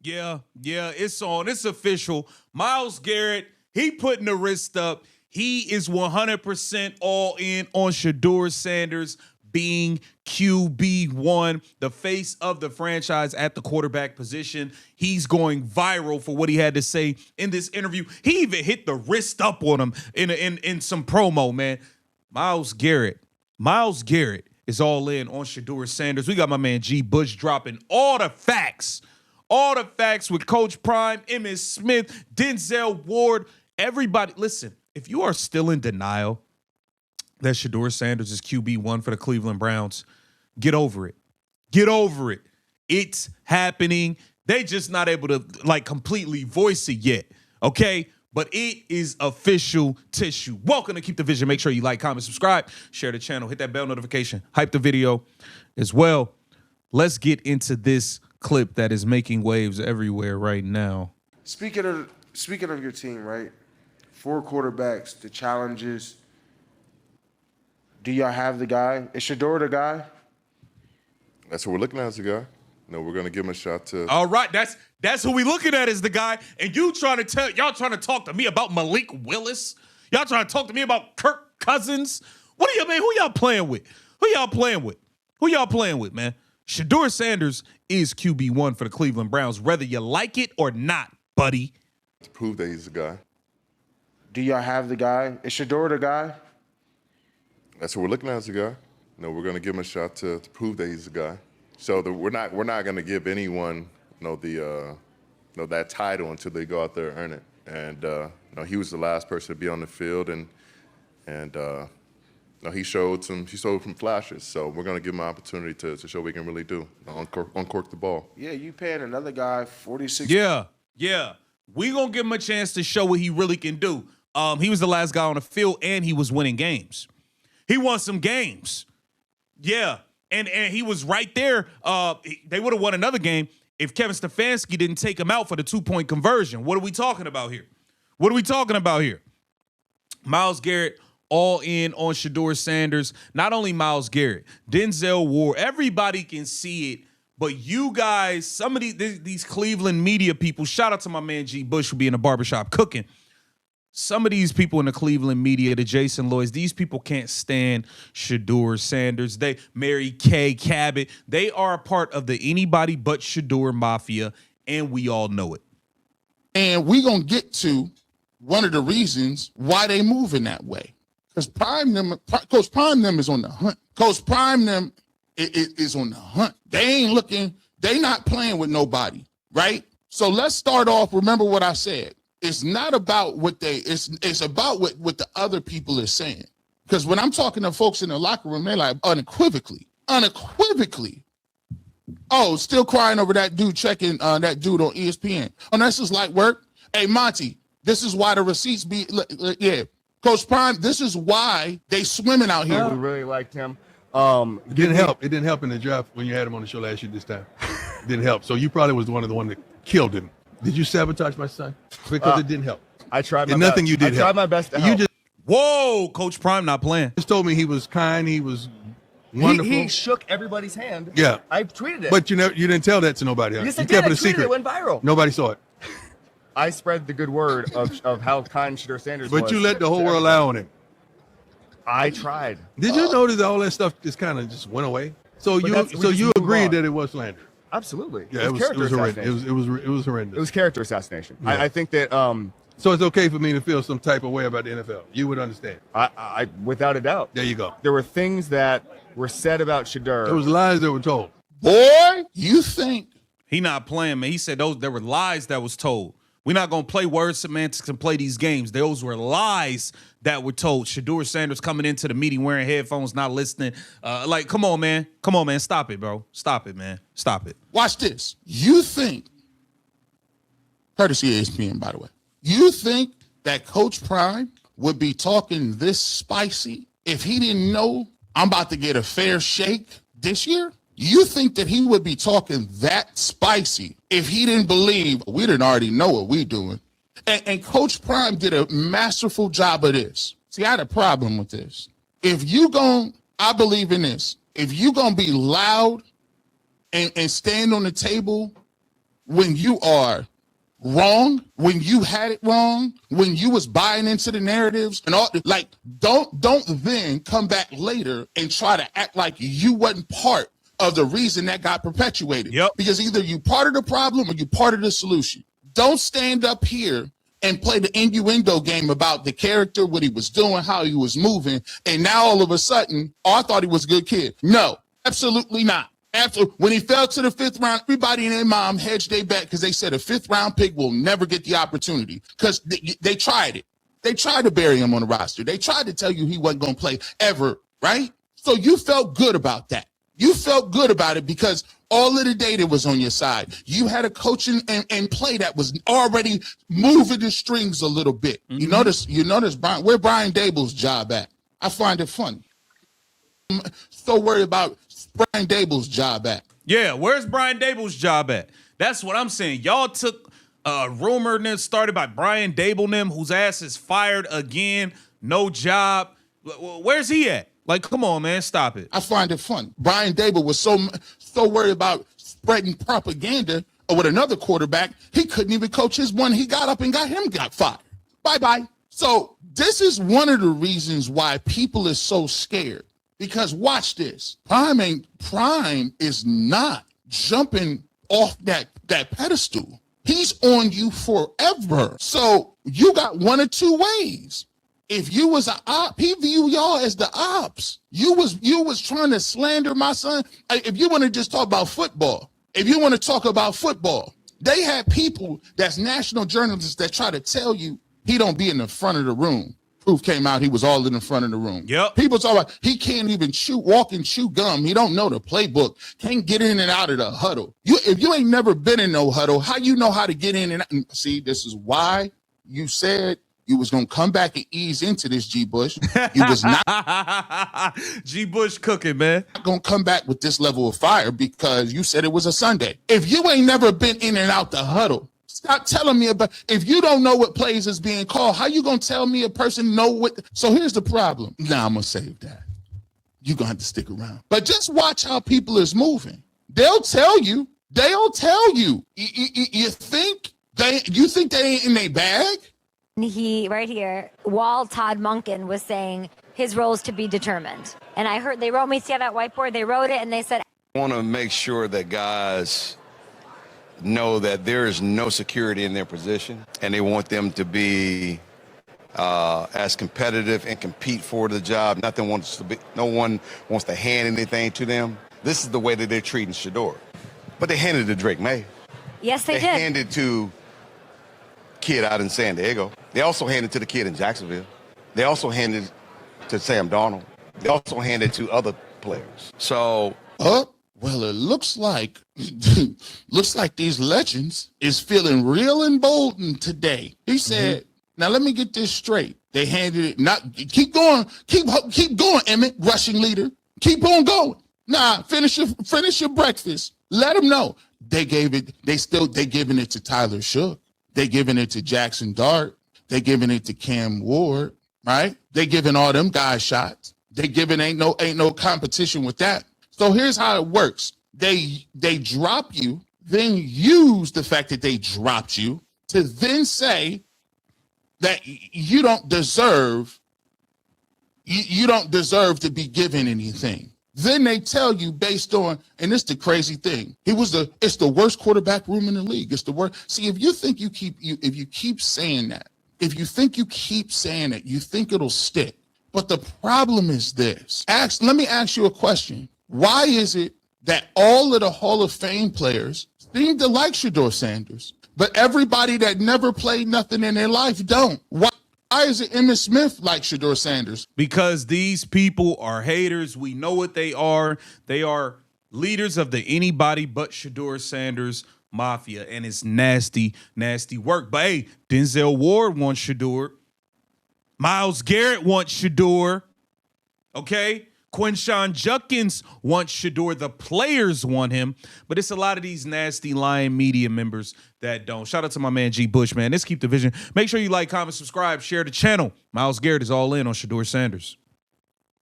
Yeah, it's on. It's official. Myles Garrett, he putting the wrist up. He is 100% all in on Shedeur Sanders being QB1, the face of the franchise at the quarterback position. He's going viral for what he had to say in this interview. He even hit the wrist up on him in some promo, man. Myles Garrett is all in on Shedeur Sanders. We got my man G. Bush dropping all the facts with Coach Prime, Emmitt Smith, Denzel Ward, everybody. Listen, if you are still in denial that Shedeur Sanders is QB1 for the Cleveland Browns, get over it. Get over it. It's happening. They just not able to completely voice it yet, okay? But it is official tissue. Welcome to Keep the Vision. Make sure you like, comment, subscribe, share the channel, hit that bell notification, hype the video as well. Let's get into this clip that is making waves everywhere right now. Speaking of your team, right? 4 quarterbacks, the challenges. Do y'all have the guy? Is Shedeur the guy? That's what we're looking at as the guy. No, we're gonna give him a shot to. All right, that's who we looking at as the guy. And y'all trying to talk to me about Malik Willis? Y'all trying to talk to me about Kirk Cousins? What do you mean? Who y'all playing with? Who y'all playing with, man? Shedeur Sanders is QB1 for the Cleveland Browns, whether you like it or not, buddy. To prove that he's the guy. Do y'all have the guy? Is Shedeur the guy? That's what we're looking at as the guy. No, we're gonna give him a shot to prove that he's the guy. So we're not gonna give anyone that title until they go out there and earn it. And he was the last person to be on the field, and he showed some flashes. So we're gonna give him an opportunity to show what we can really do. Uncork the ball. Yeah, you paying another guy 46. Yeah. We gonna give him a chance to show what he really can do. He was the last guy on the field, and he was winning games. He won some games. Yeah. And he was right there. They would have won another game if Kevin Stefanski didn't take him out for the 2-point conversion. What are we talking about here? Myles Garrett all in on Shedeur Sanders. Not only Myles Garrett, Denzel Ward. Everybody can see it. But you guys, some of these Cleveland media people, shout out to my man G. Bush who be in the barbershop cooking. Some of these people in the Cleveland media, the Jason Lloyds, these people can't stand Shedeur Sanders. Mary Kay Cabot, they are a part of the anybody but Shedeur mafia, and we all know it. And we're going to get to one of the reasons why they moving that way. Because Coach Prime them is on the hunt. Coach Prime them is on the hunt. They ain't looking, they not playing with nobody, right? So let's start off, remember what I said. It's not about what it's about what the other people are saying. Because when I'm talking to folks in the locker room, they're like, unequivocally. Oh, still crying over that dude checking that dude on ESPN. Oh, that's just like work. Hey, Monty, this is why the receipts be, yeah. Coach Prime, this is why they swimming out here. We really liked him. It didn't help. It didn't help in the draft when you had him on the show last year this time. It didn't help. So you probably was one of the one that killed him. Did you sabotage my son? Because it didn't help. I tried my and best. Nothing you did I tried my best to help. Whoa, Coach Prime not playing. Just told me he was kind, he was wonderful. He shook everybody's hand. Yeah. I tweeted it. But you didn't tell that to nobody. Yes, you I kept did. it a secret. It went viral. Nobody saw it. I spread the good word of how kind Shedeur Sanders was. But you let the whole world lie on him. I tried. Did you notice that all that stuff just kind of just went away? So you agreed that it was slander? Absolutely. Yeah, it was horrendous. It was horrendous. It was character assassination. Yeah. I think that. So it's okay for me to feel some type of way about the NFL. You would understand. I without a doubt. There you go. There were things that were said about Shedeur. There was lies that were told. Boy, you think he not playing, man? He said there were lies that was told. We're not gonna play word semantics and play these games. Those were lies that were told. Shedeur Sanders coming into the meeting wearing headphones, not listening. Come on, man. Stop it, bro. Stop it, man. Stop it. Watch this. You think, courtesy of ESPN, by the way, you think that Coach Prime would be talking this spicy if he didn't know I'm about to get a fair shake this year? You think that he would be talking that spicy if he didn't believe we didn't already know what we doing? And Coach Prime did a masterful job of this. See, I had a problem with this. I believe in this. If you gonna be loud and stand on the table when you are wrong, when you had it wrong, when you was buying into the narratives and all, like, don't then come back later and try to act like you wasn't part of the reason that got perpetuated. Yep. Because either you part of the problem or you part of the solution. Don't stand up here and play the innuendo game about the character, what he was doing, how he was moving, and now all of a sudden, oh, I thought he was a good kid. No, absolutely not. After when he fell to the 5th round, everybody and their mom hedged their bet because they said a 5th round pick will never get the opportunity because they tried it. They tried to bury him on the roster. They tried to tell you he wasn't going to play ever, right? So you felt good about that. You felt good about it because all of the data was on your side. You had a coaching and play that was already moving the strings a little bit. Mm-hmm. You notice Brian, where Brian Dable's job at? I find it funny. I'm so worried about Brian Dable's job at. Yeah, where's Brian Dable's job at? That's what I'm saying. Y'all took a rumor that started by Brian Dable, whose ass is fired again, no job. Where's he at? Like, come on, man, stop it. I find it funny. Brian Dable was so worried about spreading propaganda with another quarterback, he couldn't even coach his one. He got up and got fired. Bye-bye. So this is one of the reasons why people is so scared. Because watch this. Prime is not jumping off that pedestal. He's on you forever. So you got one of two ways. If you was an op, he view y'all as the ops. You was trying to slander my son. If you want to just talk about football, they had people that's national journalists that try to tell you he don't be in the front of the room. Proof came out, he was all in the front of the room. Yep. People talk about he can't even walk and chew gum. He don't know the playbook. Can't get in and out of the huddle. If you ain't never been in no huddle, how you know how to get in and out? See, this is why you said you was gonna come back and ease into this, G. Bush. You was not G. Bush cooking, man. gonna come back with this level of fire because you said it was a Sunday. If you ain't never been in and out the huddle, stop telling me about, if you don't know what plays is being called, how you gonna tell me a person know what? So here's the problem. Nah, I'm gonna save that. You're gonna have to stick around. But just watch how people is moving. They'll tell you. You think they ain't in their bag? He, right here, while Todd Monken was saying his roles to be determined. And I heard, they wrote me, see that whiteboard? They wrote it and they said, I want to make sure that guys know that there is no security in their position, and they want them to be as competitive and compete for the job. No one wants to hand anything to them. This is the way that they're treating Shedeur. But they handed it to Drake May. yes, they They did. handed to kid out in San Diego. They also handed to the kid in Jacksonville. They also handed to Sam Darnold. They also handed to other players. So, well, it looks like these legends is feeling real emboldened today. He said, now let me get this straight. They handed it, not keep going, keep going, Emmett, rushing leader. Keep on going. Nah, finish your breakfast. Let them know. They giving it to Tyler Shook. They giving it to Jackson Dart. They giving it to Cam Ward, right? They giving all them guys shots. They giving ain't no competition with that. So here's how it works. They drop you, then use the fact that they dropped you to then say that you don't deserve to be given anything. Then they tell you based on, and it's the crazy thing. It's the worst quarterback room in the league. It's the worst. See, if you keep saying that, you think it'll stick. But the problem is this. Let me ask you a question. Why is it that all of the Hall of Fame players seem to like Shedeur Sanders, but everybody that never played nothing in their life don't? Why is it Emmitt Smith like Shedeur Sanders? Because these people are haters. We know what they are. They are leaders of the anybody but Shedeur Sanders mafia, and it's nasty, nasty work. But hey, Denzel Ward wants Shedeur. Myles Garrett wants Shedeur. Okay? Quinshon Judkins wants Shedeur. The players want him, but it's a lot of these nasty lying media members that don't. Shout out to my man G. Bush, man. Let's keep the vision. Make sure you like, comment, subscribe, share the channel. Myles Garrett is all in on Shedeur Sanders.